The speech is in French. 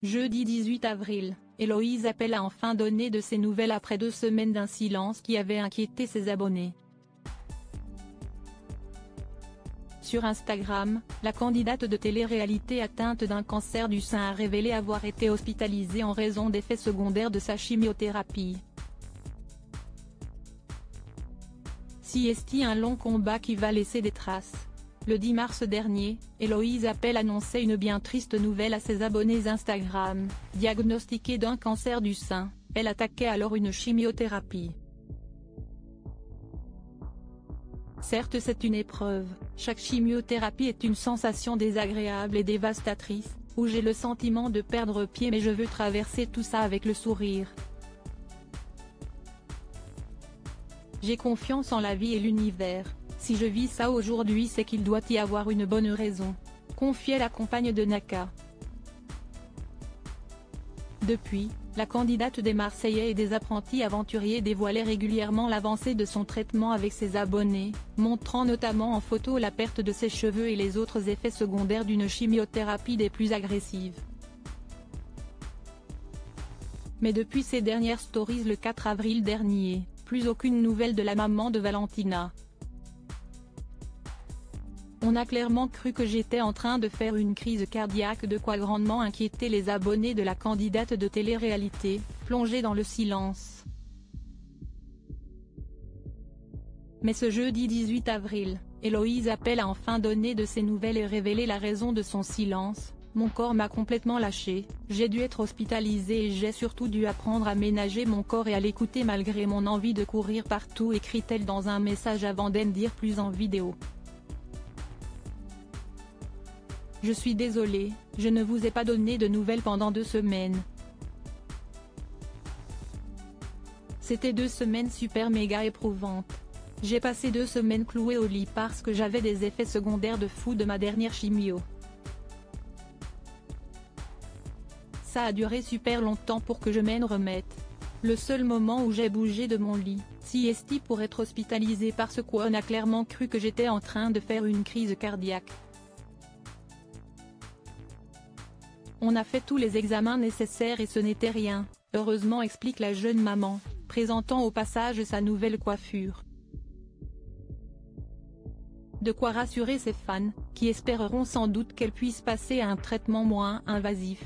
Jeudi 18 avril, Héloïse Appel a enfin donné de ses nouvelles après 2 semaines d'un silence qui avait inquiété ses abonnés. Sur Instagram, la candidate de télé-réalité atteinte d'un cancer du sein a révélé avoir été hospitalisée en raison d'effets secondaires de sa chimiothérapie. Si est-il un long combat qui va laisser des traces. Le 10 mars dernier, Héloïse Appel annonçait une bien triste nouvelle à ses abonnés Instagram. Diagnostiquée d'un cancer du sein, elle attaquait alors une chimiothérapie. Certes, c'est une épreuve, chaque chimiothérapie est une sensation désagréable et dévastatrice, où j'ai le sentiment de perdre pied, mais je veux traverser tout ça avec le sourire. J'ai confiance en la vie et l'univers. Si je vis ça aujourd'hui, c'est qu'il doit y avoir une bonne raison, confiait la compagne de Naka. Depuis, la candidate des Marseillais et des apprentis aventuriers dévoilait régulièrement l'avancée de son traitement avec ses abonnés, montrant notamment en photo la perte de ses cheveux et les autres effets secondaires d'une chimiothérapie des plus agressives. Mais depuis ses dernières stories le 4 avril dernier, plus aucune nouvelle de la maman de Valentina. On a clairement cru que j'étais en train de faire une crise cardiaque, de quoi grandement inquiéter les abonnés de la candidate de télé-réalité, plongée dans le silence. Mais ce jeudi 18 avril, Héloïse Appel a enfin donné de ses nouvelles et révélé la raison de son silence. Mon corps m'a complètement lâché, j'ai dû être hospitalisée et j'ai surtout dû apprendre à ménager mon corps et à l'écouter malgré mon envie de courir partout, écrit-elle dans un message avant d'en dire plus en vidéo. Je suis désolée, je ne vous ai pas donné de nouvelles pendant 2 semaines. C'était 2 semaines super méga éprouvantes. J'ai passé 2 semaines clouée au lit parce que j'avais des effets secondaires de fou de ma dernière chimio. Ça a duré super longtemps pour que je m'en remette. Le seul moment où j'ai bougé de mon lit, si est pour être hospitalisée parce qu'on a clairement cru que j'étais en train de faire une crise cardiaque. On a fait tous les examens nécessaires et ce n'était rien, heureusement, explique la jeune maman, présentant au passage sa nouvelle coiffure. De quoi rassurer ses fans, qui espéreront sans doute qu'elle puisse passer à un traitement moins invasif.